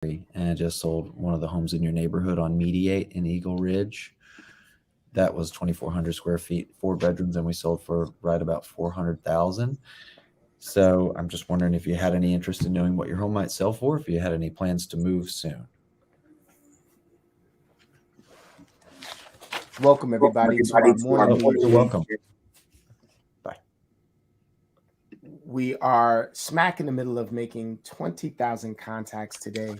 and I just sold one of the homes in your neighborhood on Mediate in Eagle Ridge. That was 2,400 square feet, 4 bedrooms, and we sold for right about 400,000. So I'm just wondering if you had any interest in knowing what your home might sell for, if you had any plans to move soon. Welcome everybody to our morning You're meeting. welcome. Bye. We are smack in the middle of making 20,000 contacts today.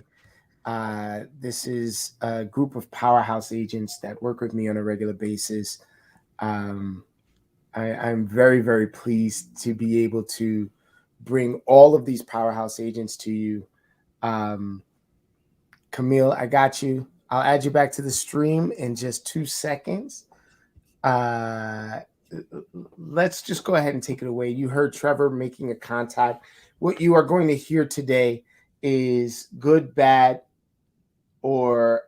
This is a group of powerhouse agents that work with me on a regular basis. I'm very, very pleased to be able to bring all of these powerhouse agents to you. Camille, I got you. I'll add you back to the stream in just 2 seconds. Let's just go ahead and take it away. You heard Trevor making a contact. What you are going to hear today is good, bad, or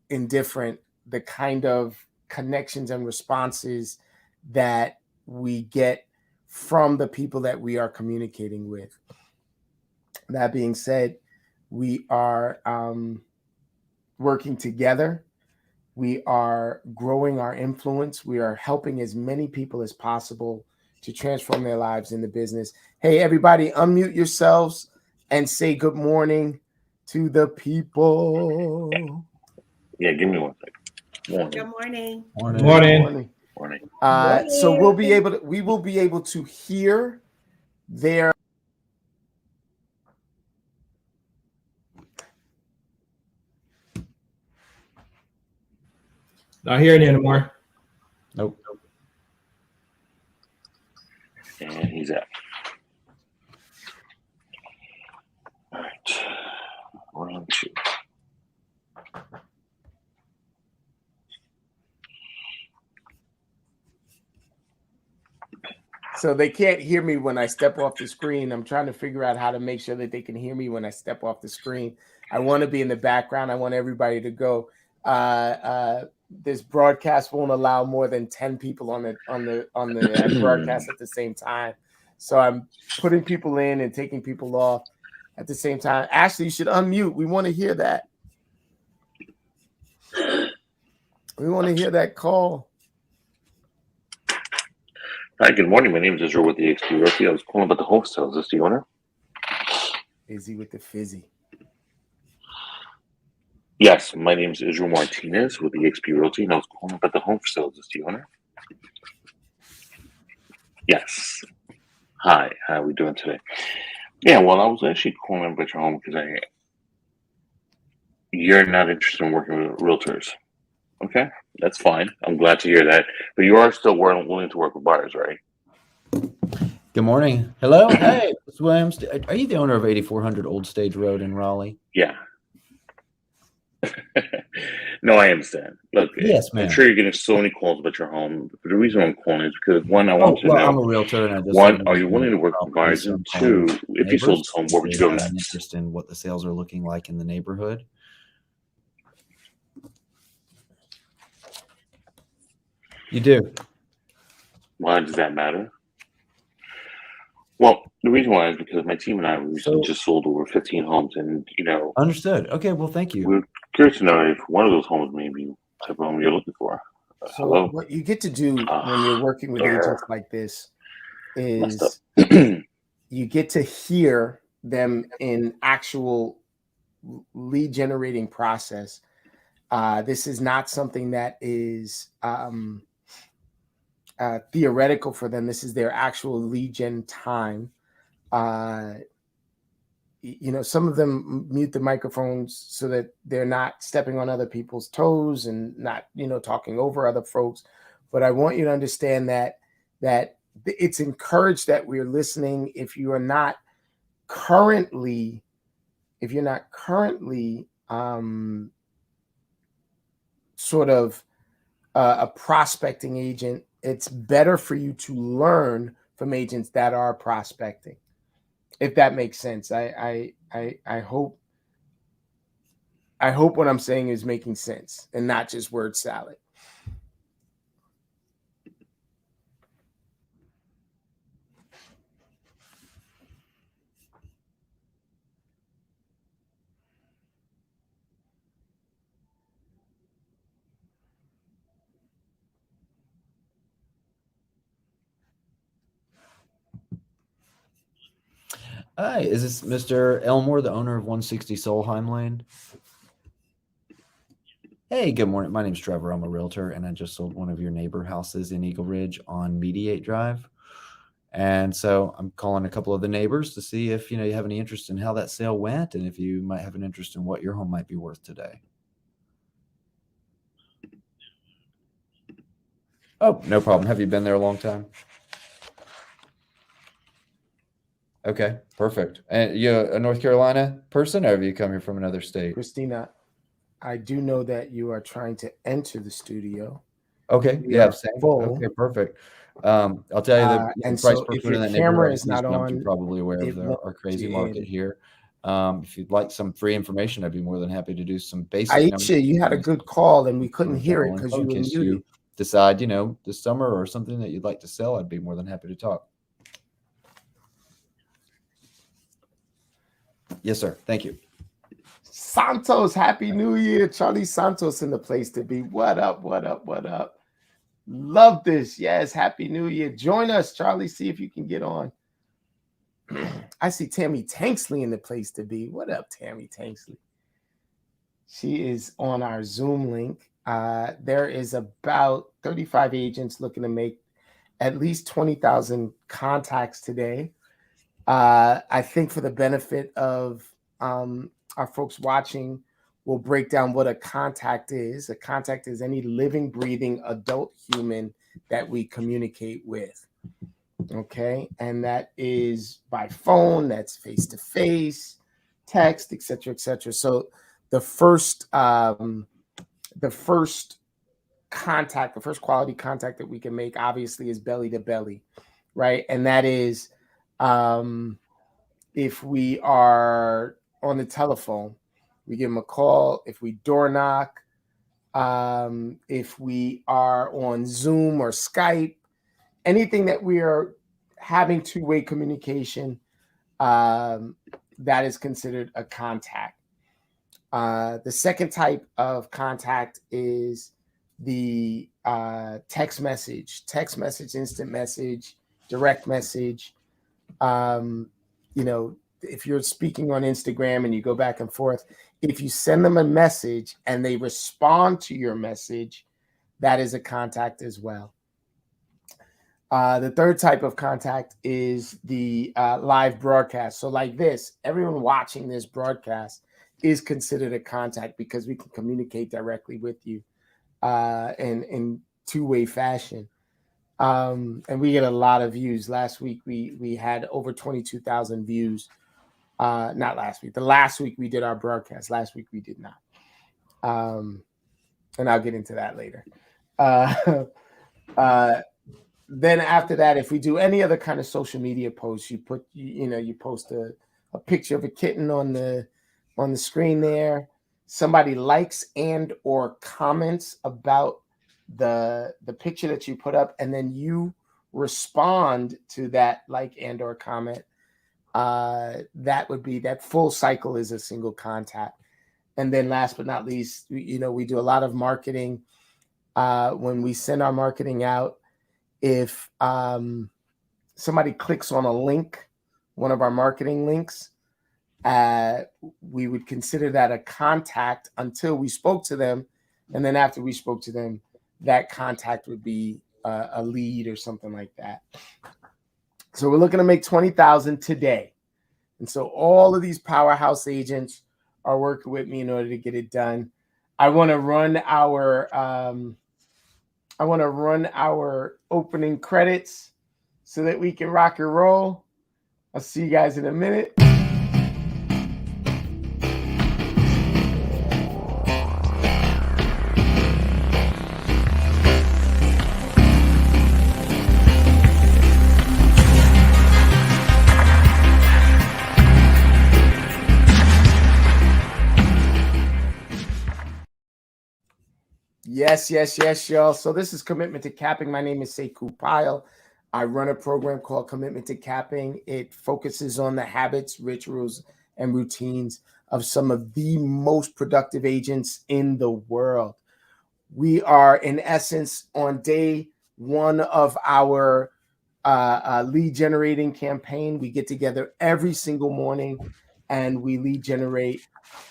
indifferent, the kind of connections and responses that we get from the people that we are communicating with. That being said, we are working together. We are growing our influence. We are helping as many people as possible to transform their lives in the business. Hey, everybody, unmute yourselves and say good morning to the people. Yeah, give me 1 second. Good morning. Morning. Morning. So we will be able to hear their Not hearing you anymore. Nope. And he's out. All right. 1, 2. So they can't hear me when I step off the screen. I'm trying to figure out how to make sure that they can hear me when I step off the screen. I want to be in the background. I want everybody to go. This broadcast won't allow more than 10 people on the broadcast at the same time. So I'm putting people in and taking people off at the same time. Ashley, you should unmute. We want to hear that. We want to hear that call. Hi, good morning. My name is Israel with the XP Realty. I was calling about the home sale. Is this the owner? Izzy with the fizzy. Yes, my name is Israel Martinez with the XP Realty, and I was calling about the home sale. Is this the owner? Yes. Hi, how are we doing today? Yeah, well, I was actually calling about your home because you're not interested in working with realtors. Okay, that's fine. I'm glad to hear that. But you are still willing to work with buyers, right? Good morning. Hello. Hey, Mr. Williams. Are you the owner of 8400 Old Stage Road in Raleigh? Yeah. No, I understand. Look, Yes, ma'am. I'm sure you're getting so many calls about your home. But the reason I'm calling is because, one, I want to know, I'm a realtor, and I just one, are you willing to work with buyers? And two, if you sold this home, where would you go next? Interest in what the sales are looking like in the neighborhood. You do. Why does that matter? Well, the reason why is because my team and I recently just sold over 15 homes, and Understood. Okay, well, thank you. We're curious to know if one of those homes may be the type of home you're looking for. So hello? what you get to do when you're working with agents like this is you get to hear them in actual lead generating process. This is not something that is theoretical for them. This is their actual lead gen time. Some of them mute the microphones so that they're not stepping on other people's toes and not, talking over other folks. But I want you to understand that it's encouraged that we're listening. If you're not currently sort of a prospecting agent, it's better for you to learn from agents that are prospecting. If that makes sense. I hope what I'm saying is making sense and not just word salad. Hi, is this Mr. Elmore, the owner of 160 Solheim Lane? Hey, good morning. My name's Trevor. I'm a realtor, and I just sold one of your neighbor houses in Eagle Ridge on Mediate Drive. And so I'm calling a couple of the neighbors to see if you have any interest in how that sale went, and if you might have an interest in what your home might be worth today. Oh, no problem. Have you been there a long time? Okay, perfect. And you a North Carolina person, or have you come here from another state? Christina, I do know that you are trying to enter the studio. Okay, We yeah, are same. full. Okay, perfect. I'll tell you that And price so per if foot in your that camera neighborhood is has not jumped. You're on, probably aware it of won't our let crazy you market in. here. If you'd like some free information, I'd be more than happy to do some basic numbers. Aisha, you had a good call and we couldn't Some hear it general because info you in were case muted. you decide, this summer or something that you'd like to sell. I'd be more than happy to talk. Yes, sir. Thank you. Santos, Happy New Year. Charlie Santos in the place to be. What up, what up, what up? Love this. Yes, Happy New Year. Join us, Charlie. See if you can get on. I see Tammy Tanksley in the place to be. What up, Tammy Tanksley? She is on our Zoom link. There is about 35 agents looking to make at least 20,000 contacts today. I think for the benefit of our folks watching, we'll break down what a contact is. A contact is any living, breathing adult human that we communicate with. Okay, and that is by phone, that's face-to-face, text, etc., etc. So the first contact, the first quality contact that we can make, obviously, is belly to belly, right? And that is if we are on the telephone, we give them a call. If we door knock, if we are on Zoom or Skype, anything that we are having two-way communication, that is considered a contact. The second type of contact is the text message, instant message, direct message. If you're speaking on Instagram and you go back and forth, if you send them a message and they respond to your message, that is a contact as well. The third type of contact is the live broadcast. So like this, everyone watching this broadcast is considered a contact because we can communicate directly with you in two-way fashion. And we get a lot of views. Last week, we had over 22,000 views. Not last week. The last week we did our broadcast. Last week we did not. And I'll get into that later. Then after that, if we do any other kind of social media posts, you post a picture of a kitten on the screen there. Somebody likes and or comments about the picture that you put up, and then you respond to that like and or comment. That full cycle is a single contact. And then last but not least, we do a lot of marketing. When we send our marketing out, if somebody clicks on a link, one of our marketing links, we would consider that a contact until we spoke to them. And then after we spoke to them, that contact would be a lead or something like that. So we're looking to make 20,000 today. And so all of these powerhouse agents are working with me in order to get it done. I want to run our opening credits so that we can rock and roll. I'll see you guys in a minute. Yes, y'all. So this is Commitment to Capping. My name is Sekou Pyle. I run a program called Commitment to Capping. It focuses on the habits, rituals, and routines of some of the most productive agents in the world. We are, in essence, on day one of our lead generating campaign. We get together every single morning and we lead generate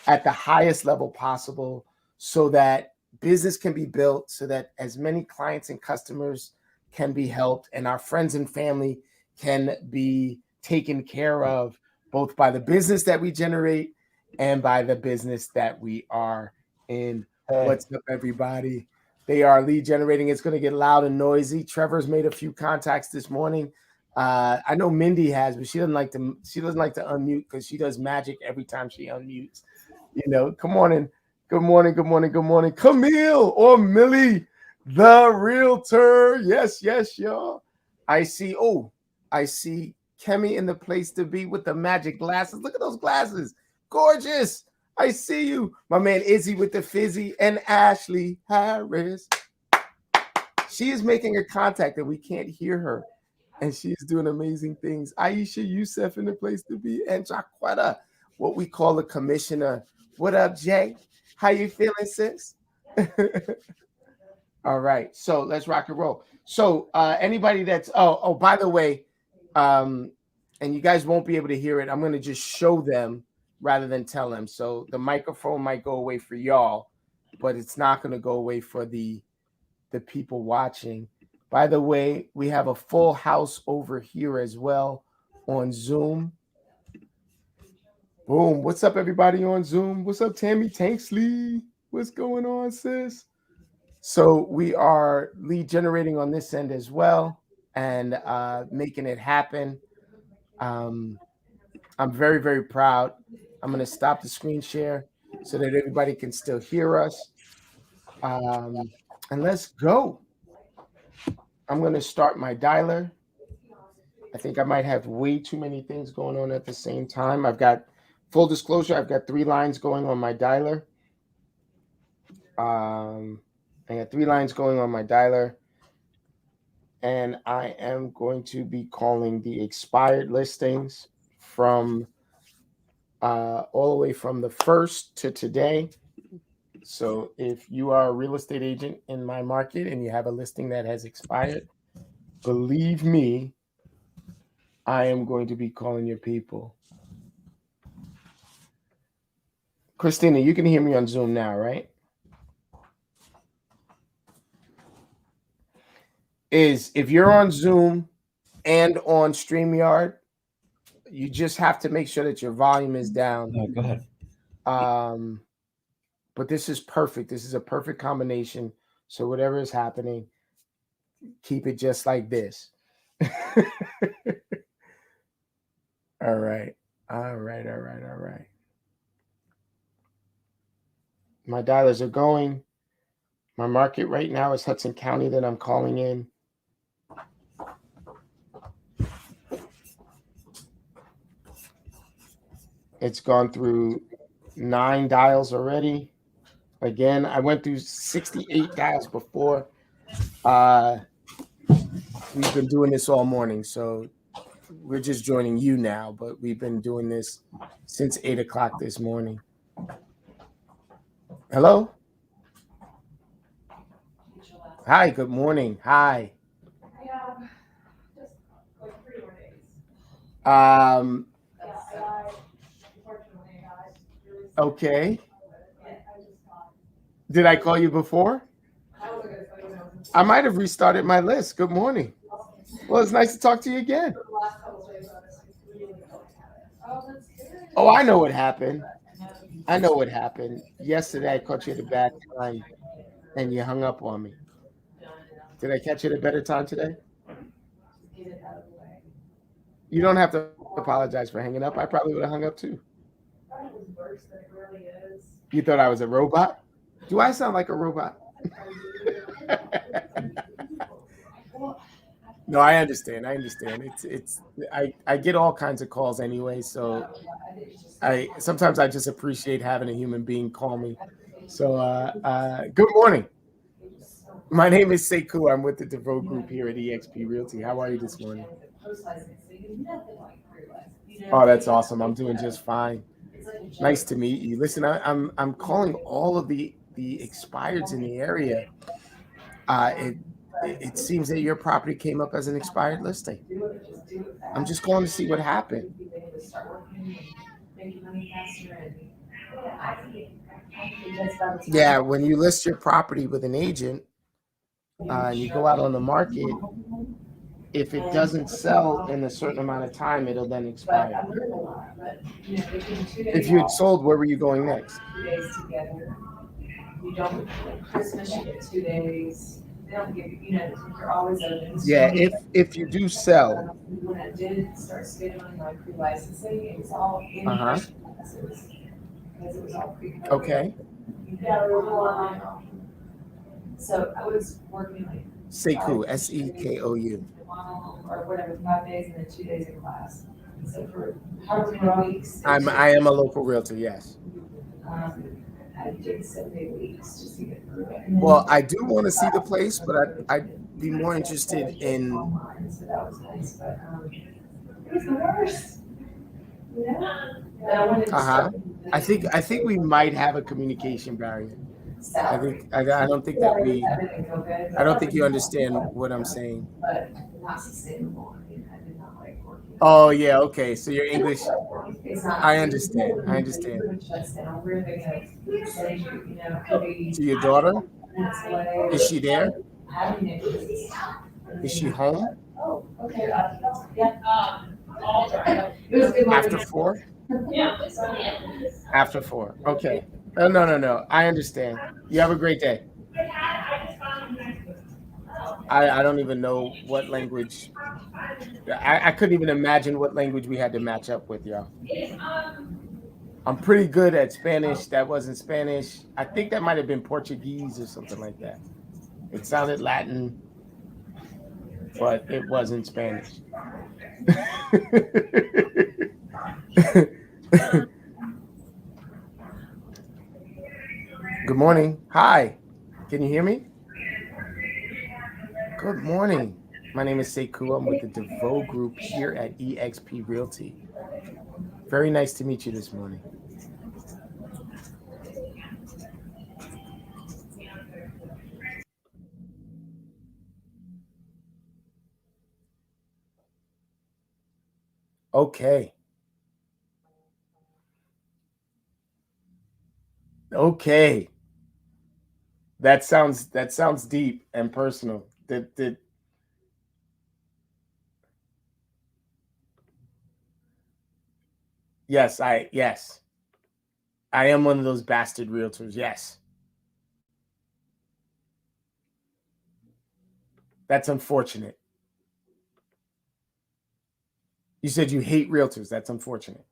at the highest level possible so that business can be built, so that as many clients and customers can be helped and our friends and family can be taken care of both by the business that we generate and by the business that we are in. What's up, everybody? They are lead generating. It's going to get loud and noisy. Trevor's made a few contacts this morning. I know Mindy has, but she doesn't like to unmute because she does magic every time she unmutes. You know, come on in. Good morning, good morning, good morning. Camille or Millie, the realtor. Yes, y'all. I see Kemi in the place to be with the magic glasses. Look at those glasses. Gorgeous. I see you. My man Izzy with the fizzy and Ashley Harris. She is making a contact and we can't hear her. And she's doing amazing things. Aisha Youssef in the place to be. And Jaquetta, what we call a commissioner. What up, Jay? How you feeling, sis? All right. So let's rock and roll. So anybody that's, by the way, and you guys won't be able to hear it. I'm going to just show them rather than tell them. So the microphone might go away for y'all, but it's not going to go away for the people watching. By the way, we have a full house over here as well on Zoom. Boom. What's up, everybody on Zoom? What's up, Tammy Tanksley? What's going on, sis? So we are lead generating on this end as well and making it happen. I'm very, very proud. I'm going to stop the screen share so that everybody can still hear us. And let's go. I'm going to start my dialer. I think I might have way too many things going on at the same time. I've got, full disclosure, I've got 3 lines going on my dialer. I got 3 lines going on my dialer. And I am going to be calling the expired listings from all the way from the 1st to today. So if you are a real estate agent in my market and you have a listing that has expired, believe me, I am going to be calling your people. Christina, you can hear me on Zoom now, right? If you're on Zoom and on StreamYard, you just have to make sure that your volume is down. No, go ahead. But this is perfect. This is a perfect combination. So whatever is happening, keep it just like this. All right. My dialers are going. My market right now is Hudson County that I'm calling in. It's gone through 9 dials already. Again, I went through 68 dials before. We've been doing this all morning, so we're just joining you now, but we've been doing this since 8 o'clock this morning. Hello? Hi, good morning. Hi. I have just like 3 more days. Unfortunately, I really Okay. I just got. Did I call you before? I wasn't gonna tell you no. I might have restarted my list. Good morning. Well, it's nice to talk to you again. For the last couple of days, I was really don't have it. Oh, that's good. Oh, I know what happened. Yesterday, I caught you at a bad time, and you hung up on me. Did I catch you at a better time today? Get it out of the way. You don't have to apologize for hanging up. I probably would have hung up too. Probably was worse than it really is. You thought I was a robot? Do I sound like a robot? No, I understand. I get all kinds of calls anyway, so sometimes I just appreciate having a human being call me. So good morning. My name is Sekou. I'm with the DeVoe Group here at eXp Realty. How are you this morning? Oh, that's awesome. I'm doing just fine. Nice to meet you. Listen, I'm calling all of the expireds in the area. it seems that your property came up as an expired listing. I'm just going to see what happened. Yeah, when you list your property with an agent, you go out on the market. If it doesn't sell in a certain amount of time, it'll then expire. If you had sold, where were you going next? 2 days together. You don't, like Christmas, you get 2 days. They don't give you, you're always open. Yeah, if you do sell. When I did start scheduling my pre-licensing, it was all in person because it was all pre-COVID. Okay. So I was working like Sekou, Sekou. or whatever, 5 days and then 2 days in class. So for however many weeks. I am a local realtor, yes. I did 7 day weeks just to get through it. Well, I do want to see the place, but I'd be more interested in. So that was nice, but it was the worst. Yeah. I think we might have a communication barrier. I don't think that we. I don't think you understand what I'm saying. But not sustainable. I mean, I did not like working. Oh yeah, okay. So your English. It's not. I understand. We're thinking of say, could be To your daughter, minutes away. is she there? Having it Is she home Oh, okay. Yeah. It was a good. after 4? After 4. Okay. No. I understand. You have a great day. I don't even know what language. I couldn't even imagine what language we had to match up with, y'all. I'm pretty good at Spanish. That wasn't Spanish. I think that might have been Portuguese or something like that. It sounded Latin, but it wasn't Spanish. Good morning. Hi. Can you hear me? Good morning. My name is Sekou. I'm with the DeVoe Group here at eXp Realty. Very nice to meet you this morning. Okay. Okay. That sounds deep and personal. Yes, I am one of those bastard realtors. Yes. That's unfortunate. You said you hate realtors. That's unfortunate.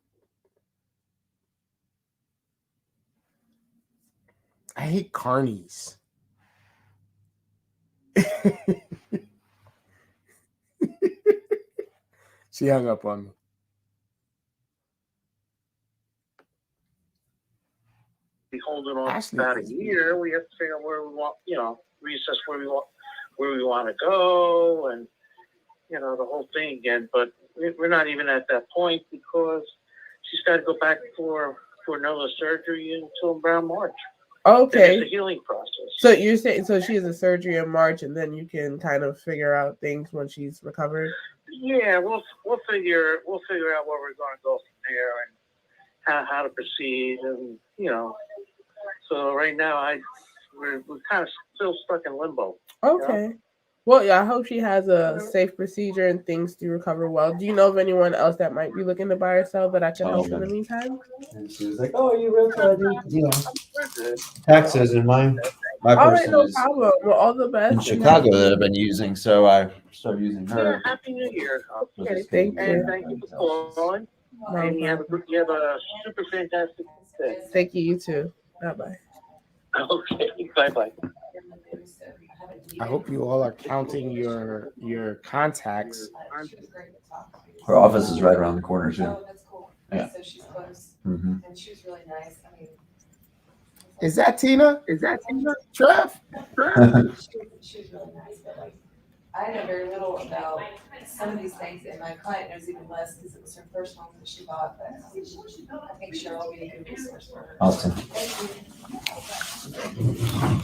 I hate carnies. She hung up on me. Be holding on Ashley. about a year. We have to figure out where we want, reassess where we want to go, and the whole thing again. But we're not even at that point because she's got to go back for another surgery until around March. Okay. It's a healing process. So you're saying she has a surgery in March, and then you can kind of figure out things when she's recovered. Yeah, we'll figure out where we're going to go from there and how to proceed, and So right now, we're kind of still stuck in limbo. Okay. Well, yeah, I hope she has a safe procedure and things do recover well. Do you know of anyone else that might be looking to buy or sell that I can help in the meantime? And she was like, "Oh, you realtor? We're good. Taxes in my All right, person no is problem. Well, all the best. in Chicago that I've been using, so I started using Yeah, her. Happy New Year. Okay, thank you. And thank you for calling. No And you have a super fantastic day. Thank you, you too. Bye-bye. Okay, bye-bye. I hope you all are counting your contacts. Her office is right around the corner too. Oh, that's cool. Yeah. So she's close, Mm-hmm. and she was really nice. I mean, Is that Tina? Trev? she was really nice, but like, I know very little about some of these things, and my client knows even less because it was her first home that she bought, but I think Cheryl will be a good resource for her. Awesome.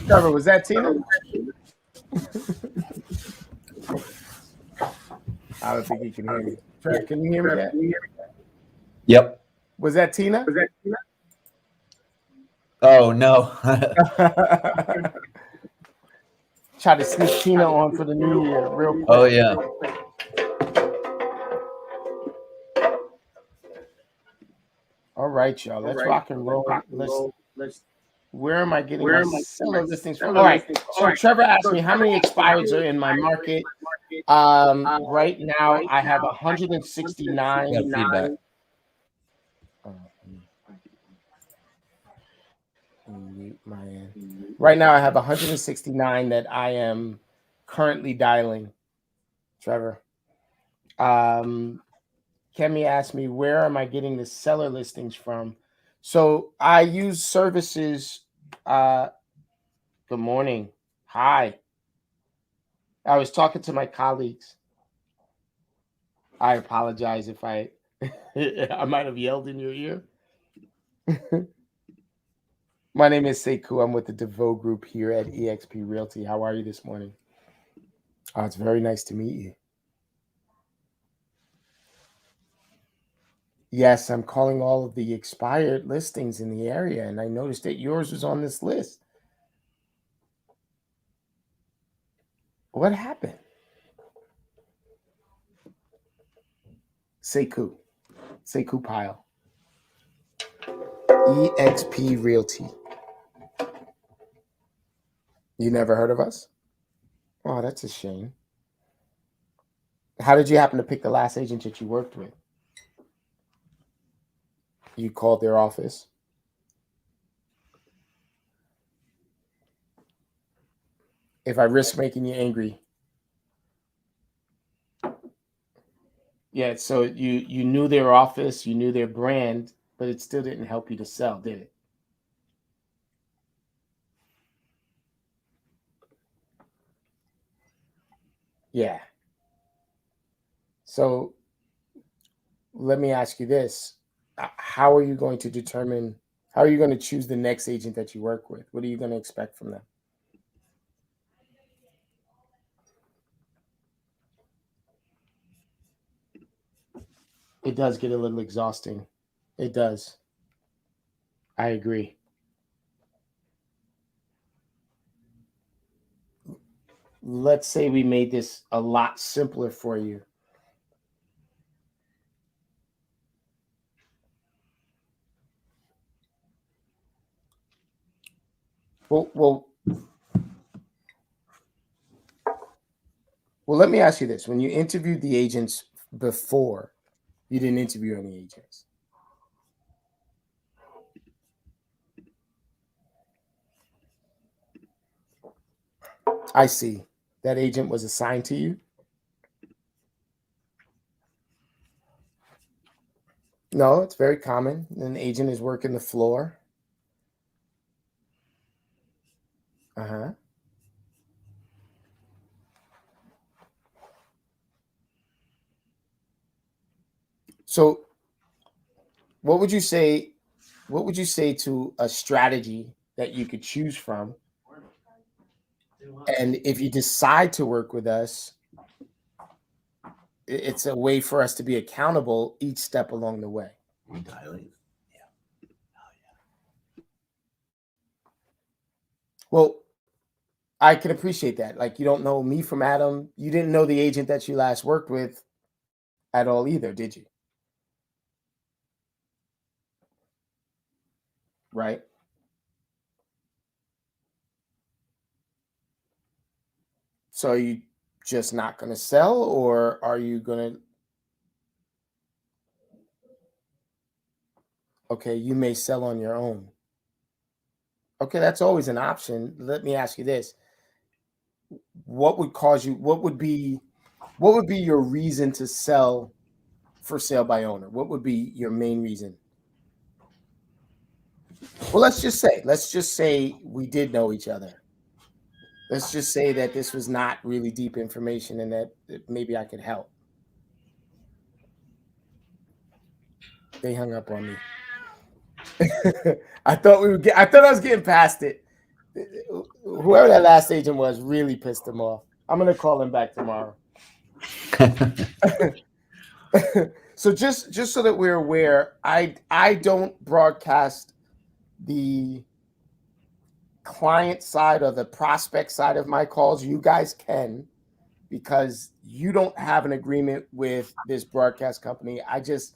Trevor, was that Tina? I don't think he can hear me. Trevor, can you hear me? Yet? Yep. Was that Tina? Oh no. Try to sneak Tina on for the new year, real quick. Oh yeah. All right, y'all. Let's rock and roll. Let's. Where am I getting my seller listings from? All right. So Trevor asked me how many expireds are in my market. Right now I have 169. Got feedback. Mute my end. Right now I have 169 that I am currently dialing. Trevor. Kemi asked me, where am I getting the seller listings from? So I use services. Good morning. Hi. I was talking to my colleagues. I apologize if I might have yelled in your ear. My name is Sekou. I'm with the DeVoe Group here at eXp Realty. How are you this morning? Oh, it's very nice to meet you. Yes, I'm calling all of the expired listings in the area, and I noticed that yours was on this list. What happened? Sekou Pile. eXp Realty. You never heard of us? Oh, that's a shame. How did you happen to pick the last agent that you worked with? You called their office? If I risk making you angry. Yeah, so you knew their office, you knew their brand, but it still didn't help you to sell, did it? Yeah. So let me ask you this. How are you going to determine, how are you going to choose the next agent that you work with? What are you going to expect from them? It does get a little exhausting. It does. I agree. Let's say we made this a lot simpler for you. Well, let me ask you this. When you interviewed the agents before, you didn't interview any agents. I see. That agent was assigned to you? No, it's very common. An agent is working the floor. Uh-huh. So what would you say to a strategy that you could choose from? And if you decide to work with us, it's a way for us to be accountable each step along the way. Well, I can appreciate that. Like, you don't know me from Adam. You didn't know the agent that you last worked with at all either, did you? Right? So are you just not going to sell, or are you going to? Okay, you may sell on your own. Okay, that's always an option. Let me ask you this. What would cause you, what would be your reason to sell for sale by owner? What would be your main reason? Well, let's just say we did know each other. Let's just say that this was not really deep information and that maybe I could help. They hung up on me. I thought I was getting past it. Whoever that last agent was really pissed him off. I'm going to call him back tomorrow. So just so that we're aware, I don't broadcast the client side or the prospect side of my calls. You guys can, because you don't have an agreement with this broadcast company. I just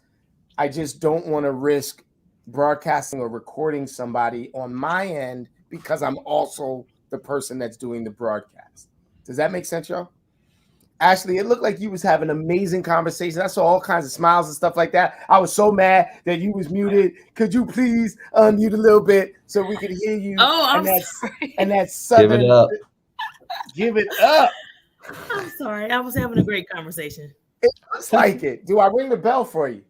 don't want to risk broadcasting or recording somebody on my end because I'm also the person that's doing the broadcast. Does that make sense, y'all? Ashley, it looked like you was having an amazing conversation. I saw all kinds of smiles and stuff like that. I was so mad that you was muted. Could you please unmute a little bit so we could hear you? Oh, I'm sorry. And that's Give southern. it up. Give it up. I'm sorry. I was having a great conversation. It looks like it. Do I ring the bell for you?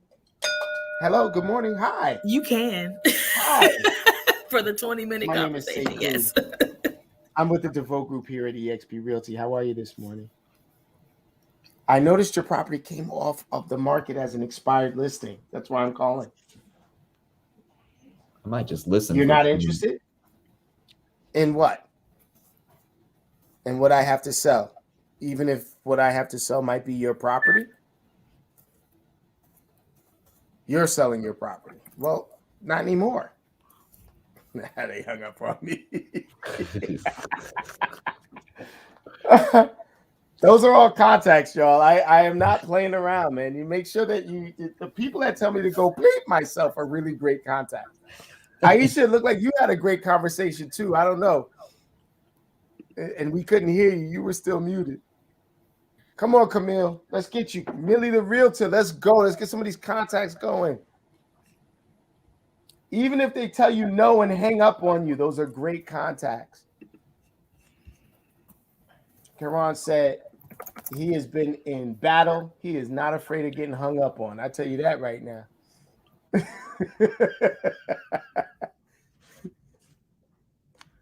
Hello, good morning. Hi. You can. Hi. For the 20-minute My name is conversation. Sekou. Yes. I'm with the DeVoe Group here at eXp Realty. How are you this morning? I noticed your property came off of the market as an expired listing. That's why I'm calling. I might just listen. You're for not a few interested? In what? In what I have to sell? Even if what I have to sell might be your property? You're selling your property. Well, not anymore. They hung up on me. Those are all contacts, y'all. I am not playing around, man. You make sure that the people that tell me to go bleep myself are really great contacts. Aisha, it looked like you had a great conversation too. I don't know. And we couldn't hear you. You were still muted. Come on, Camille. Let's get you. Millie the Realtor. Let's go. Let's get some of these contacts going. Even if they tell you no and hang up on you, those are great contacts. Karan said he has been in battle. He is not afraid of getting hung up on. I tell you that right now.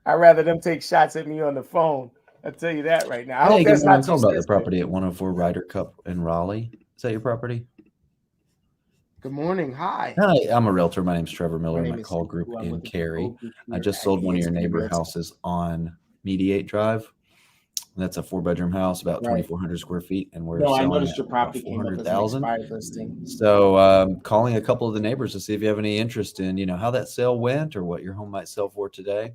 I'd rather them take shots at me on the phone. I tell you that right now. I hope Hey, that's good morning. not I'm talking about the sensitive. property at 104 Ryder Cup in Raleigh. Is that your property? Good morning. Hi. Hi, I'm a realtor. My name's Trevor Miller. My My name is call Sekou. group I'm in with the Cary. DeVoe Group I here just at sold one of your eXp neighbor Realty. houses on Mediate Drive. That's a 4-bedroom house, about Right. 2,400 square feet, and we're No, I selling noticed it your at property about came up as an 400,000. expired listing. So, calling a couple of the neighbors to see if you have any interest in, how that sale went or what your home might sell for today.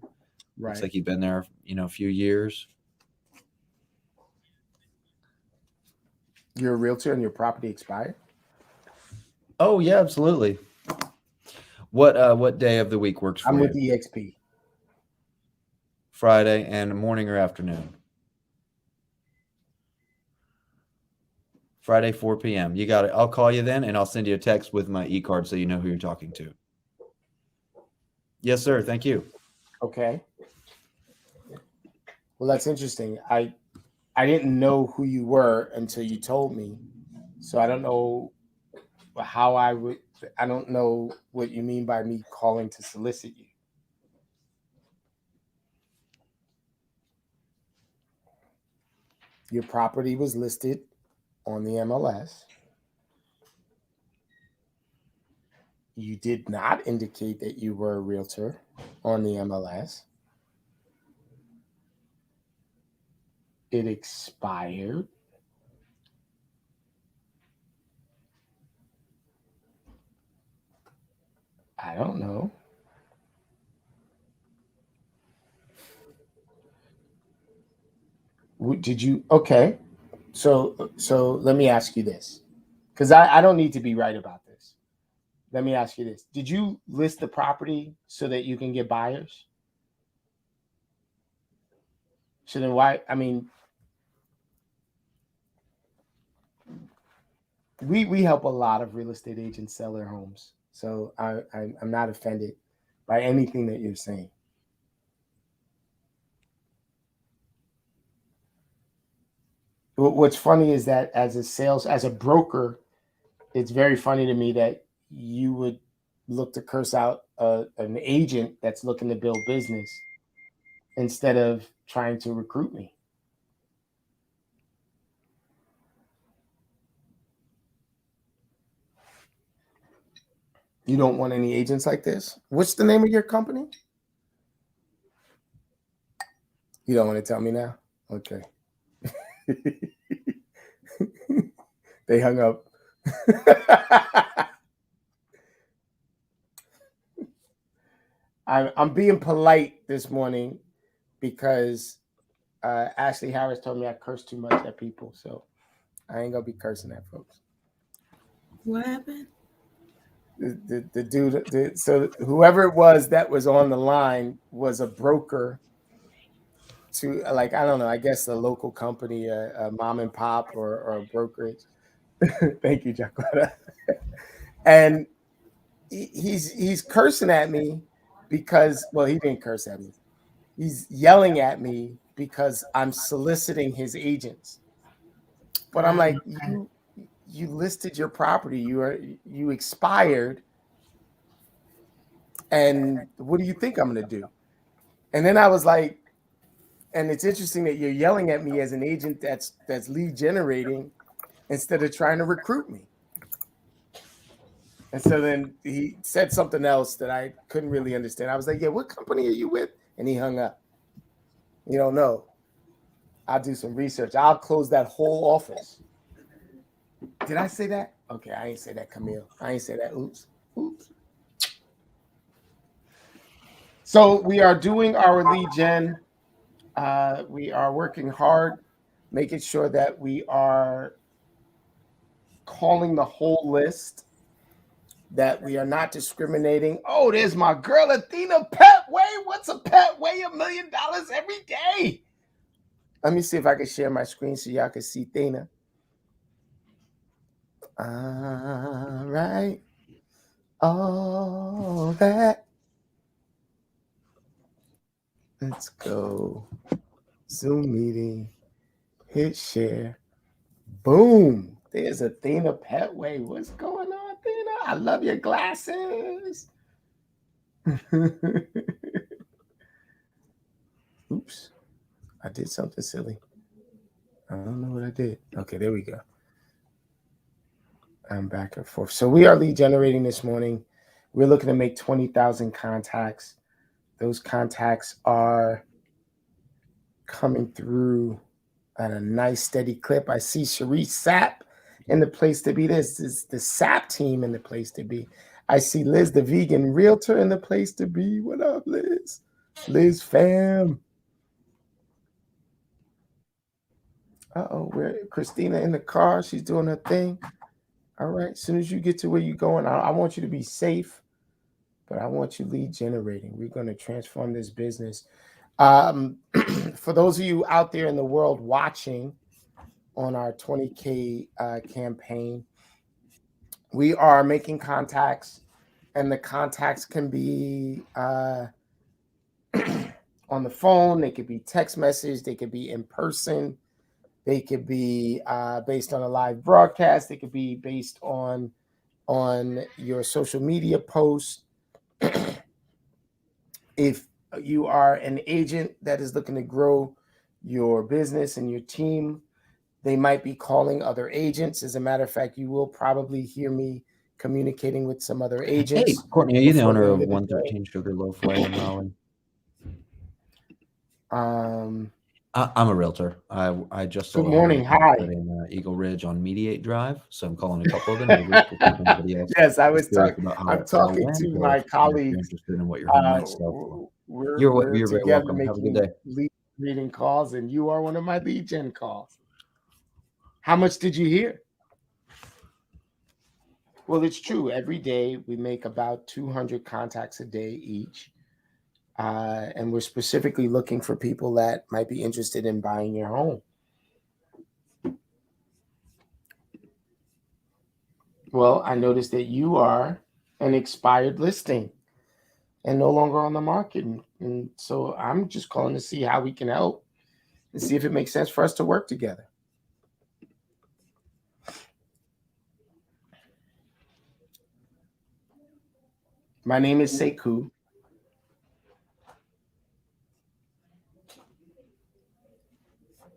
Right. Looks like you've been there, a few years. You're a realtor and your property expired? Oh yeah, absolutely. What day of the week works for I'm you? with EXP. Friday and morning or afternoon? Friday, 4 p.m. You got it. I'll call you then, and I'll send you a text with my e-card so you know who you're talking to. Yes, sir. Thank you. Okay. Well, that's interesting. I didn't know who you were until you told me. So I don't know how I don't know what you mean by me calling to solicit you. Your property was listed on the MLS. You did not indicate that you were a realtor on the MLS. It expired. I don't know. Did you? Okay. So let me ask you this, because I don't need to be right about this. Let me ask you this. Did you list the property so that you can get buyers? So then why, we help a lot of real estate agents sell their homes. So I'm not offended by anything that you're saying. What's funny is that as a broker, it's very funny to me that you would look to curse out an agent that's looking to build business instead of trying to recruit me. You don't want any agents like this? What's the name of your company? You don't want to tell me now? Okay. They hung up. I'm being polite this morning because Ashley Harris told me I curse too much at people, so I ain't gonna be cursing at folks. What happened? The dude, so whoever it was that was on the line was a broker to, like, I don't know, I guess a local company, a mom and pop or a brokerage. Thank you, Jacquetta. And he's cursing at me because, well, he didn't curse at me. He's yelling at me because I'm soliciting his agents. But I'm like, you listed your property, you expired, and what do you think I'm gonna do? And then I was like, and it's interesting that you're yelling at me as an agent that's lead generating instead of trying to recruit me. And so then he said something else that I couldn't really understand. I was like, yeah, what company are you with? And he hung up. You don't know. I'll do some research. I'll close that whole office. Did I say that? Okay, I ain't say that, Camille. I ain't say that. Oops. So we are doing our lead gen. We are working hard, making sure that we are calling the whole list, that we are not discriminating. Oh, there's my girl, Athena Petway. What's a Petway? $1 million every day. Let me see if I can share my screen so y'all can see Athena. All right. All that. Let's go. Zoom meeting. Hit share. Boom. There's Athena Petway. What's going on, Athena? I love your glasses. Oops. I did something silly. I don't know what I did. Okay, there we go. I'm back and forth. So we are lead generating this morning. We're looking to make 20,000 contacts. Those contacts are coming through at a nice steady clip. I see Sharice Sapp in the place to be. This is the Sapp team in the place to be. I see Liz, the vegan realtor, in the place to be. What up, Liz? Liz fam. Where Christina in the car? She's doing her thing. All right. As soon as you get to where you're going, I want you to be safe, but I want you lead generating. We're going to transform this business. For those of you out there in the world watching on our 20K campaign, we are making contacts, and the contacts can be on the phone. They could be text message. They could be in person. They could be based on a live broadcast. They could be based on your social media posts. If you are an agent that is looking to grow your business and your team, they might be calling other agents. As a matter of fact, you will probably hear me communicating with some other agents. Hey, Courtney, are you the before owner the of end of the day. 113 Sugarloaf Way in Raleigh? I'm a realtor. I just sold Good morning. Hi. in Eagle Ridge on Mediate Drive, so I'm calling a couple of the neighbors. To see if anybody else Yes, I was is curious talking. about how I'm our talking land to goes, my and if you're colleagues. interested in what your home might sell for. You're very together welcome. Have a good making day. lead reading calls, and you are one of my lead gen calls. How much did you hear? Well, it's true. Every day we make about 200 contacts a day each. And we're specifically looking for people that might be interested in buying your home. Well, I noticed that you are an expired listing and no longer on the market. And so I'm just calling to see how we can help and see if it makes sense for us to work together. My name is Sekou.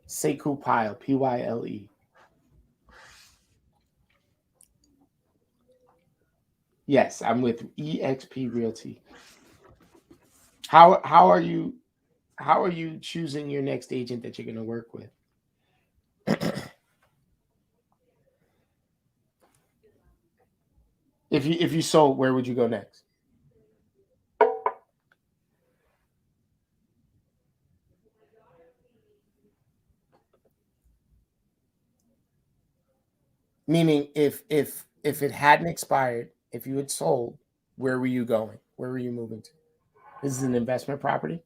Sekou Pyle, Pyle. Yes, I'm with EXP Realty. How are you choosing your next agent that you're going to work with? If you sold, where would you go next? Meaning, if it hadn't expired, if you had sold, where were you going? Where were you moving to? This is an investment property.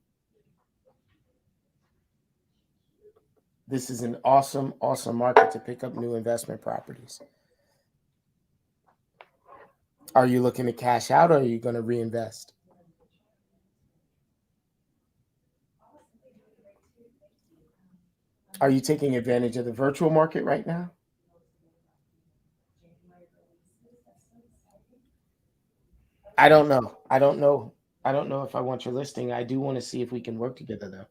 This is an awesome, awesome market to pick up new investment properties. Are you looking to cash out, or are you going to reinvest? Are you taking advantage of the virtual market right now? I don't know. I don't know if I want your listing. I do want to see if we can work together, though.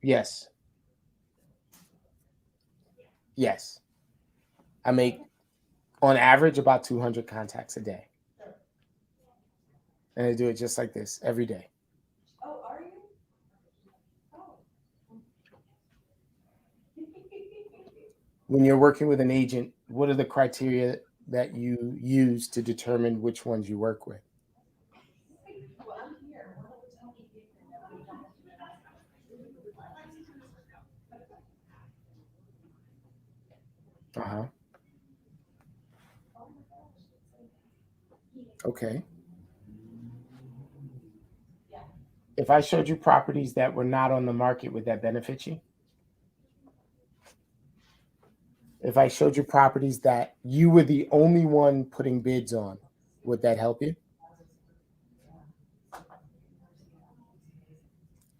Yes. Yes. I make, on average, about 200 contacts a day. And I do it just like this every day. Oh, are you? When you're working with an agent, what are the criteria that you use to determine which ones you work with? Well, I'm here. Uh-huh. Okay. If I showed you properties that were not on the market, would that benefit you? If I showed you properties that you were the only one putting bids on, would that help you?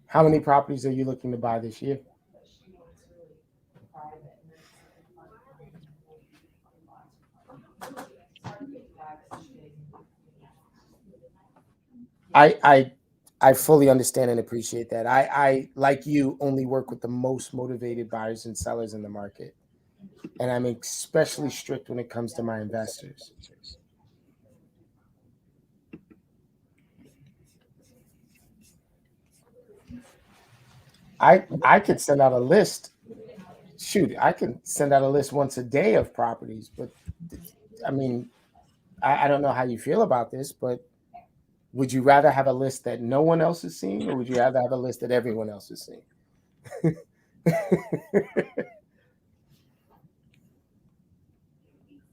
How many properties are you looking to buy this year? I fully understand and appreciate that. I like you only work with the most motivated buyers and sellers in the market. And I'm especially strict when it comes to my investors. I could send out a list. Shoot, I can send out a list once a day of properties, but I mean, I don't know how you feel about this, but would you rather have a list that no one else is seeing, or would you rather have a list that everyone else is seeing?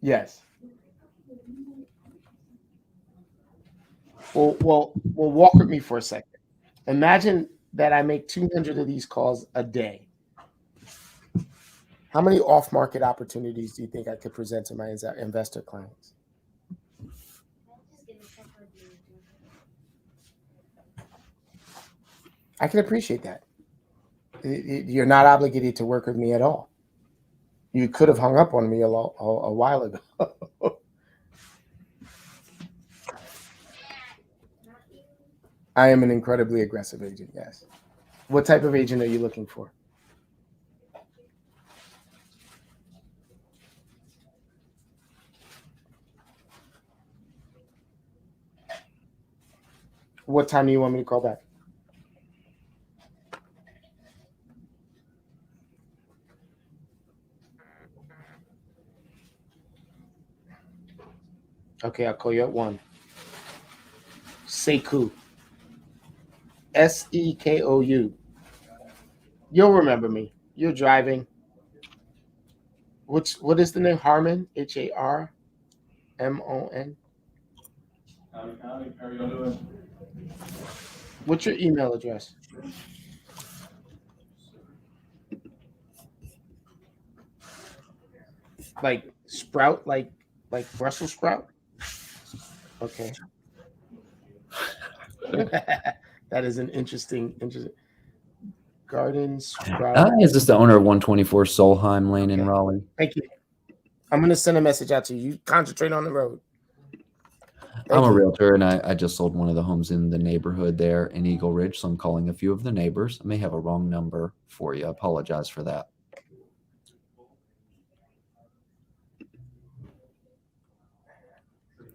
Yes. Well, walk with me for a second. Imagine that I make 200 of these calls a day. How many off-market opportunities do you think I could present to my investor clients? I can appreciate that. You're not obligated to work with me at all. You could have hung up on me a while ago. I am an incredibly aggressive agent, yes. What type of agent are you looking for? What time do you want me to call back? Okay, I'll call you at 1. Sekou. Sekou. You'll remember me. You're driving. What is the name? Harmon? Harmon? Howdy, howdy. How are y'all doing? What's your email address? Like sprout, like Brussels sprout? Okay. That is an interesting garden sprout. Is this the owner of 124 Solheim Lane in Raleigh? Thank you. I'm going to send a message out to you. You concentrate on the road. I'm a realtor, and I just sold one of the homes in the neighborhood there in Eagle Ridge, so I'm calling a few of the neighbors. I may have a wrong number for you. I apologize for that.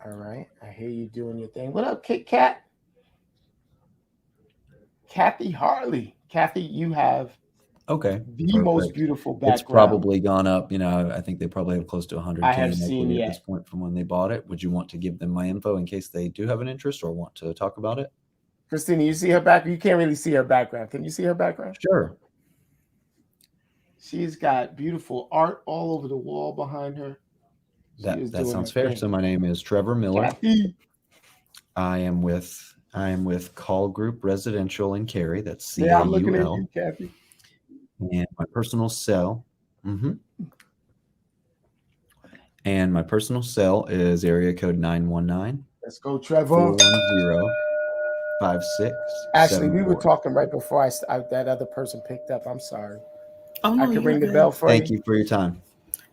All right. I hear you doing your thing. What up, Kit Kat? Kathy Harley. Kathy, you have Okay. the most Perfect. beautiful background. It's probably gone up. I think they probably have close to 100K I have in seen, equity yeah. at this point from when they bought it. Would you want to give them my info in case they do have an interest or want to talk about it? Christina, you see her back? You can't really see her background. Can you see her background? Sure. She's got beautiful art all over the wall behind her. She is That doing sounds her fair. thing. So my name is Trevor Miller. Kathy. I am with Call Group Residential in Cary. That's CAUL. Yeah, I'm looking at you, Kathy. And my personal cell. And my personal cell is area code 919 Let's go, Trevor. 410 56. Ashley, we were talking right before that other person picked up. I'm sorry. Oh no, I could you're ring the good. bell for Thank you for your time.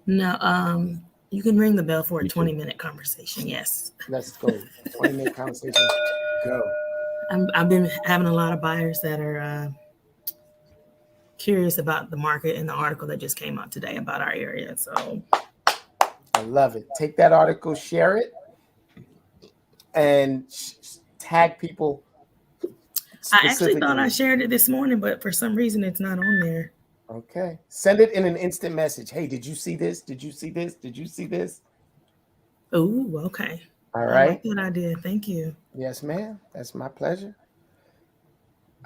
No, you can ring the bell for a You too. 20-minute conversation. Yes. Let's go. 20-minute conversation. Go. I've been having a lot of buyers that are curious about the market and the article that just came out today about our area. So I love it. Take that article, share it, and tag people. I actually thought I shared it this morning, but for some reason it's not on there. Okay. Send it in an instant message. Hey, did you see this? Did you see this? Did you see this? Oh, okay. All I like right. that idea. Thank you. Yes, ma'am. That's my pleasure.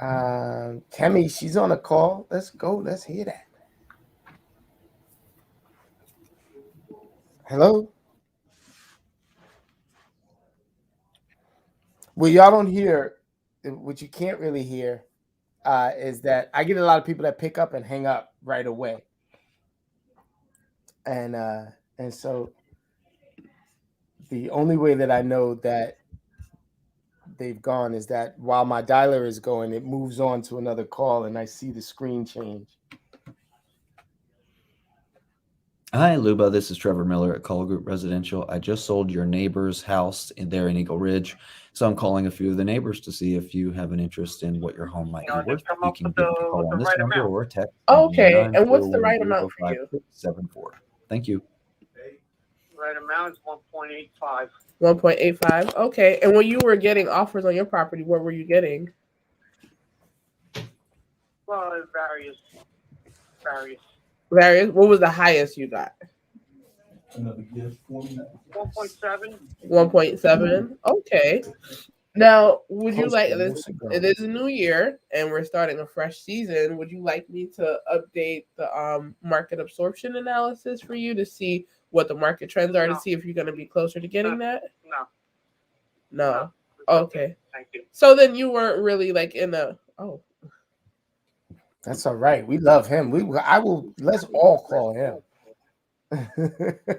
Kemi, she's on a call. Let's go. Let's hear that. Hello? Well, y'all don't hear, what you can't really hear is that I get a lot of people that pick up and hang up right away. And so the only way that I know that they've gone is that while my dialer is going, it moves on to another call and I see the screen change. Hi, Luba. This is Trevor Miller at Call Group Residential. I just sold your neighbor's house there in Eagle Ridge. So I'm calling a few of the neighbors to see if you have an interest in what your home might be worth. You can give me a call on this number or a text. Okay, and what's the right amount for you? 74. Thank you. Right amount is 1.85. 1.85. Okay, and when you were getting offers on your property, what were you getting? Well, various. Various. What was the highest you got? Another gift for me. 1.7. 1.7. Okay. Now, would you Close like to this? years ago. It is a new year, and we're starting a fresh season. Would you like me to update the market absorption analysis for you to see what the market trends are, to see if you're going to be closer to getting that? No. Okay. Thank you. So then you weren't really like in a. Oh. That's all right. We love him. Let's all call him.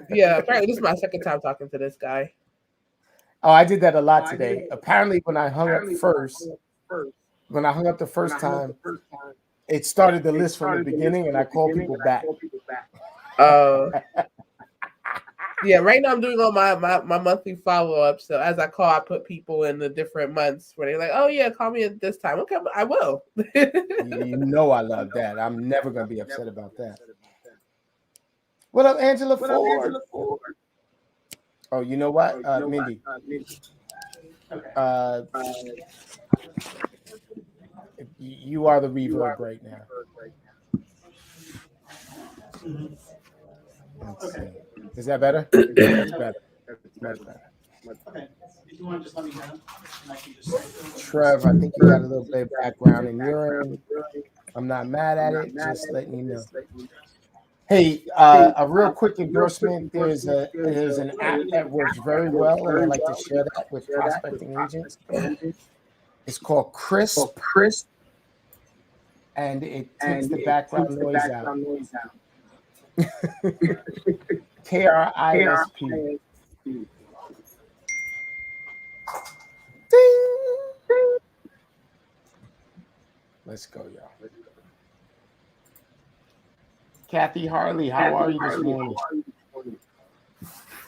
Yeah. Apparently, this is my second time talking to this guy. Oh, I did that a lot today. Apparently, when I hung up the first time, it started the list from the beginning, and I called people back. Yeah, right now I'm doing all my monthly follow-ups. So as I call, I put people in the different months where they're like, oh yeah, call me at this time. Okay, I will. You know I love that. I'm never going to be upset about that. What up, Angela Ford? Oh, you know what, Mindy? You are the reverb right now. Let's see. Is that better? That's better. Much better. Okay. If you want to just let me know, and I can just. Trev, I think you got a little bit of background in urine. I'm not mad at it. Just letting you know. Hey, a real quick endorsement. There's an app that works very well, and I'd like to share that with prospecting agents. It's called Crisp, and it takes the background noise out. KRISP. Ding. Let's go, y'all. Kathy Harley, how are you this morning?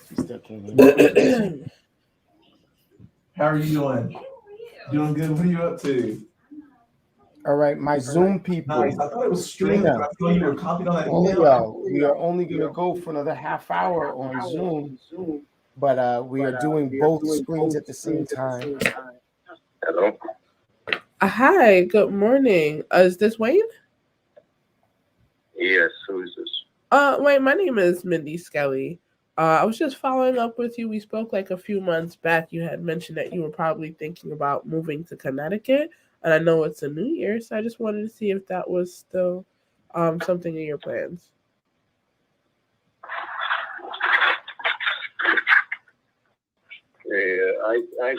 She still can't hear me. How are you doing? Doing good. What are you up to? All right, my Zoom people. Nice. I thought it was streaming. I thought you were copied on that All of email. y'all, we are only going to go for another half hour on Zoom, but we are doing both screens at the same time. Hello. Hi, good morning. Is this Wayne? Yes, who is this? Wayne, my name is Mindy Skelly. I was just following up with you. We spoke like a few months back. You had mentioned that you were probably thinking about moving to Connecticut, and I know it's a new year, so I just wanted to see if that was still something in your plans. Yeah, I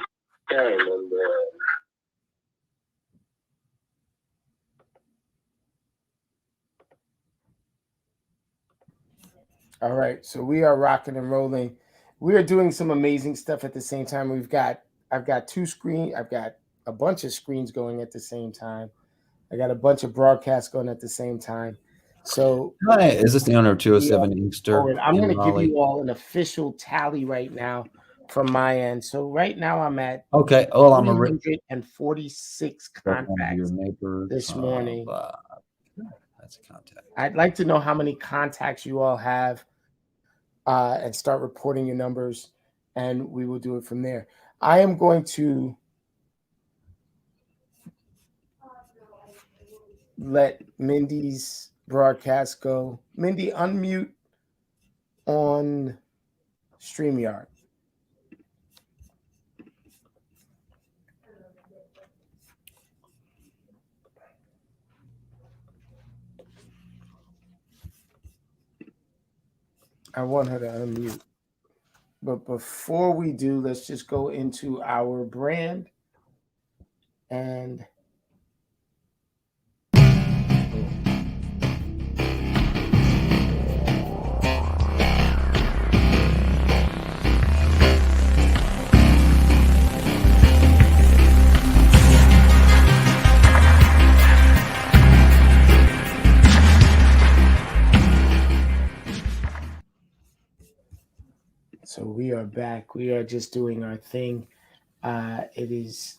can't remember. All right, so we are rocking and rolling. We are doing some amazing stuff at the same time. I've got I've got a bunch of screens going at the same time. I got a bunch of broadcasts going at the same time. So Hi, is this the owner of 207 Inkster? forward, I'm in going to give Raleigh? you all an official tally right now from my end. So right now I'm at Okay. Well, I'm a 346 your contacts neighbor this morning. That's a contact. I'd like to know how many contacts you all have and start reporting your numbers, and we will do it from there. I am going to let Mindy's broadcast go. Mindy, unmute on StreamYard. I want her to unmute. But before we do, let's just go into our brand and so we are back. We are just doing our thing. It is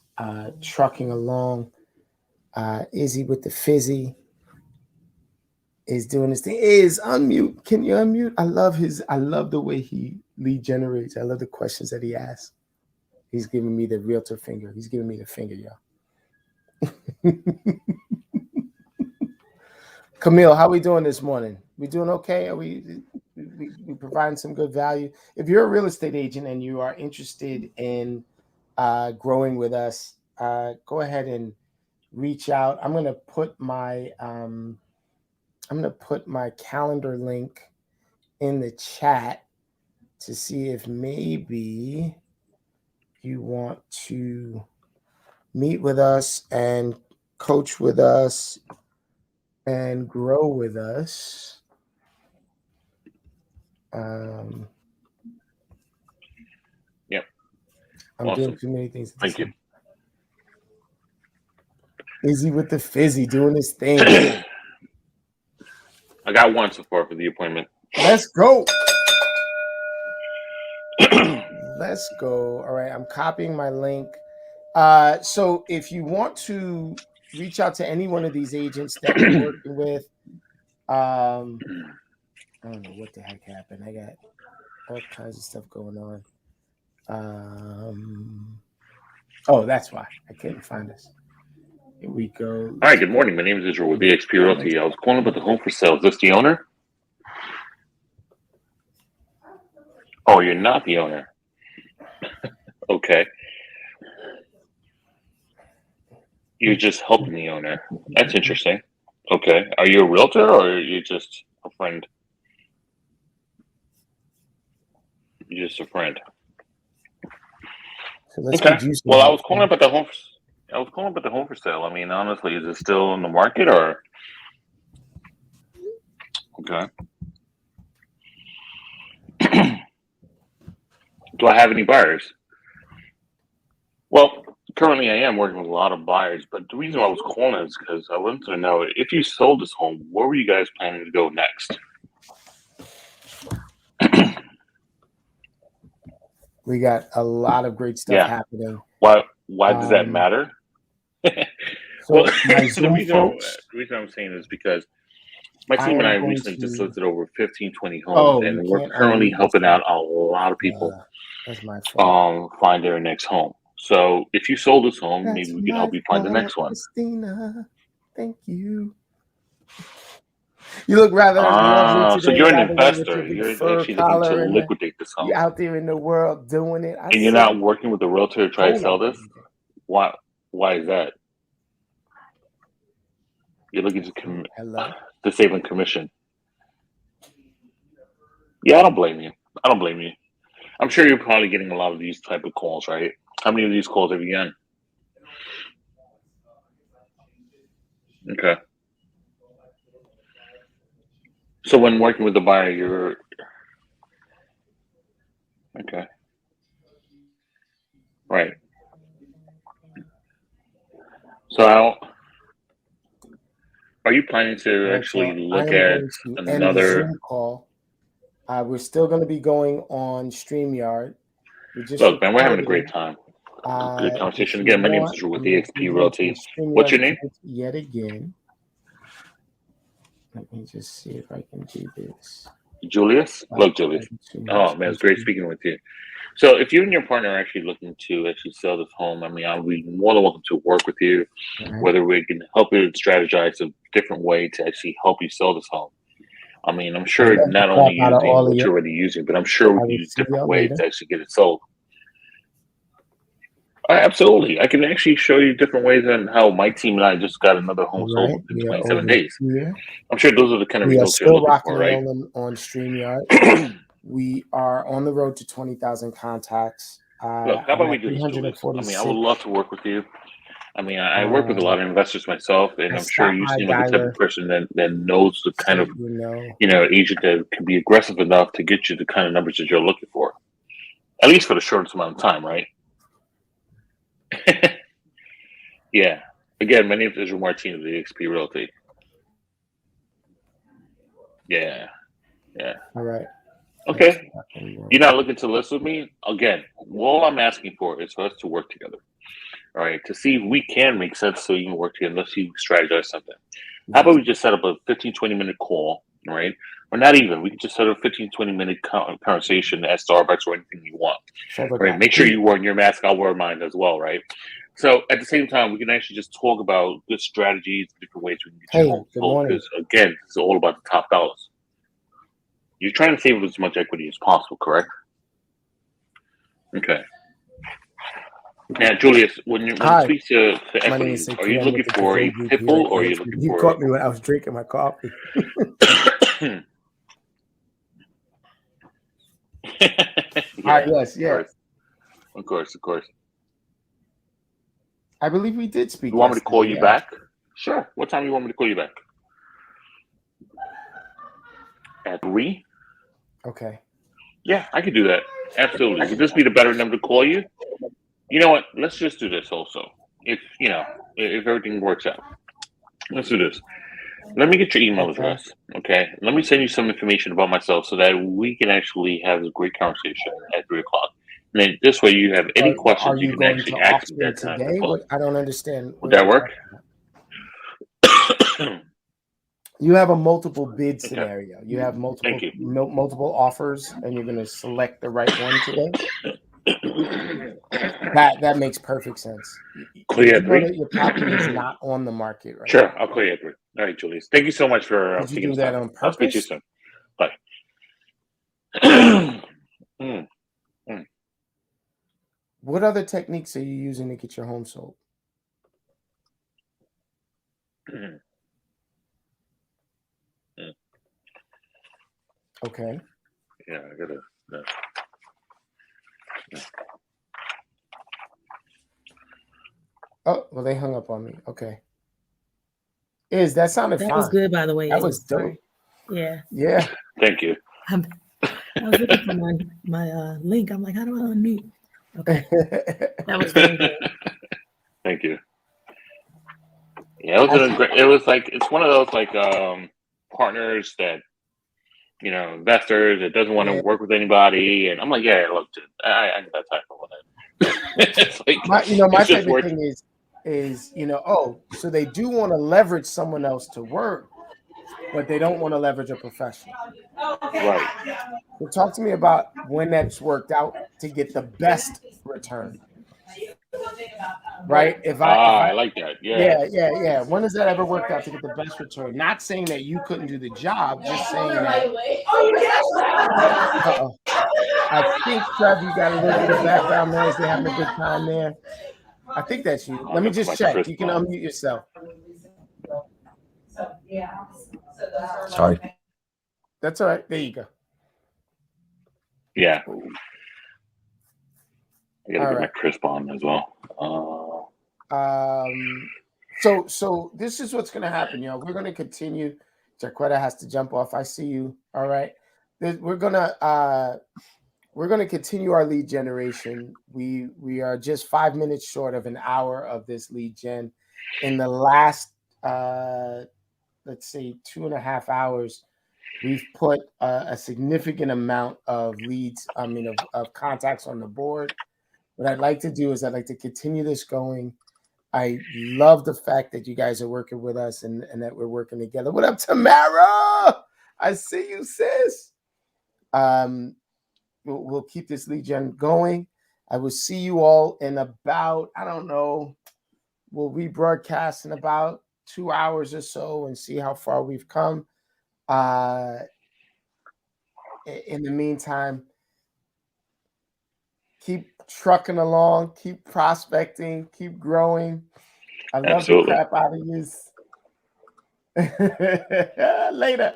trucking along. Izzy with the fizzy is doing this thing. Is unmute. Can you unmute? I love the way he lead generates. I love the questions that he asks. He's giving me the realtor finger. He's giving me the finger, y'all. Camille, how we doing this morning? We doing okay? Are we providing some good value? If you're a real estate agent and you are interested in growing with us, go ahead and reach out. I'm gonna put my calendar link in the chat to see if maybe you want to meet with us and coach with us and grow with us. Yep. I'm Awesome. doing too many things. Thank you. Izzy with the fizzy doing his thing. I got one so far for the appointment. Let's go. Let's go. All right, I'm copying my link. So if you want to reach out to any one of these agents that we're working with, I don't know what the heck happened. I got all kinds of stuff going on. Oh, that's why I couldn't find us. Here we go. All right, good morning. My name is Israel with eXp Realty. I was calling about the home for sale. Is this the owner? Oh, you're not the owner. Okay. You're just helping the owner. That's interesting. Okay. Are you a realtor or are you just a friend? You're just a friend. So let's Okay. get you some Well, I help. was calling about the home. I was calling about the home for sale. I mean, honestly, is it still in the market or? Okay. Do I have any buyers? Well, currently I am working with a lot of buyers, but the reason why I was calling is because I wanted to know if you sold this home, where were you guys planning to go next? We got a lot of great stuff happening. Why does that matter? So Well, my the Zoom reason I'm saying is because my team and I recently just listed over 15, 20 homes, Oh, and you we're can't currently unmute helping yourself. out a lot of people That's my fault. find their next home. So if you sold this home, That's maybe we can help you find the next one. Christina. Thank you. You look rather lovely So today, you're an by the way, with investor. your big You're fur actually looking collar to and liquidate this home. you out there in the world doing it. And you're not working with a realtor to try to sell this? Okay. Why is that? You're looking to Hello. disabling commission. Yeah, I don't blame you. I don't blame you. I'm sure you're probably getting a lot of these type of calls, right? How many of these calls have you gotten? Okay. So when working with the buyer, you're okay. Right. So how are you planning to actually look at another? Zoom call. We're still going to be going on StreamYard. Look, man, we're having a great time. Good conversation. Again, my name is Drew with eXp Realty. What's your name? Yet again. Let me just see if I can do this. Julius? Look, Julius. Oh, man, it's great speaking with you. So if you and your partner are actually looking to actually sell this home, I mean, I'll be more than welcome to work with you, whether we can help you strategize a different way to actually help you sell this home. I mean, I'm sure not only using what you're already using, but I'm sure we can use different ways to actually get it sold. Absolutely. I can actually show you different ways on how my team and I just got another home sold within 27 days. I'm sure those are the kind of results you're looking for, right? On StreamYard. We are on the road to 20,000 contacts. Look, how about we do this? I mean, I would love to work with you. I mean, I work with a lot of investors myself, and I'm sure you seem like the type of person that knows the kind of agent that can be aggressive enough to get you the kind of numbers that you're looking for, at least for the shortest amount of time, right? Yeah. Again, my name is Israel Martinez of eXp Realty. Yeah. All right. Okay. You're not looking to list with me? Again, all I'm asking for is for us to work together. All right. To see if we can make sense so you can work together. Let's see if we can strategize something. How about we just set up a 15, 20-minute call, all right? Or not even. We can just set up a 15, 20-minute conversation at Starbucks or anything you want. Right? Make sure you wear your mask. I'll wear mine as well, right? So at the same time, we can actually just talk about good strategies, different ways we can get your home sold. Because again, it's all about the top dollars. You're trying to save as much equity as possible, correct? Okay. Now, Julius, when you speak to equity, are you looking for a pit bull or are you looking for? You caught me when I was drinking my coffee. Yes. Of course. I believe we did speak. You want me to call you back? Sure. What time do you want me to call you back? At 3? Okay. Yeah, I could do that. Absolutely. Could this be the better number to call you? You know what? Let's just do this also. If everything works out. Let's do this. Let me get your email address, okay? Let me send you some information about myself so that we can actually have a great conversation at 3 o'clock. And then this way you have any questions you can actually ask me that time. I don't understand. Would that work? You have a multiple bid scenario. You have multiple offers, and you're going to select the right one today. That makes perfect sense. Clear at 3. Your property is not on the market, right? Sure, I'll clear at 3. All right, Julius. Thank you so much for Did you do that on purpose? I'll speak to you soon. Bye. What other techniques are you using to get your home sold? Okay. Yeah, I gotta. Oh, well, they hung up on me. Okay. That sounded fine. That was good, by the way. That was dope. Yeah. Yeah. Thank you. I was looking for my link. I'm like, how do I unmute? Okay. That was very good. Thank you. Yeah, it was like it's one of those like partners that investors that doesn't want to work with anybody, and I'm like, yeah, look, dude, I get that type of one. It's like my favorite thing is so they do want to leverage someone else to work, but they don't want to leverage a professional. Right. So talk to me about when that's worked out to get the best return. Right? I like that. Yeah. When has that ever worked out to get the best return? Not saying that you couldn't do the job, just saying that. Uh-oh. I think, Trev, you got a little bit of background noise. They're having a good time there. I think that's you. Let me just check. You can unmute yourself. Sorry. That's all right. There you go. Yeah. I gotta All get my right. crisp on as well. So this is what's gonna happen, y'all. We're gonna continue. Jaquetta has to jump off. I see you. All right. We're gonna continue our lead generation. We are just 5 minutes short of an hour of this lead gen. In the last let's say 2.5 hours, we've put a significant amount of leads, of contacts on the board. What I'd like to do is I'd like to continue this going. I love the fact that you guys are working with us and that we're working together. What up, Tamara? I see you, sis. We'll keep this lead gen going. I will see you all in about, I don't know, we'll rebroadcast in about 2 hours or so and see how far we've come. In the meantime, keep trucking along, keep prospecting, keep growing. I love Absolutely. the crap out of you. Later.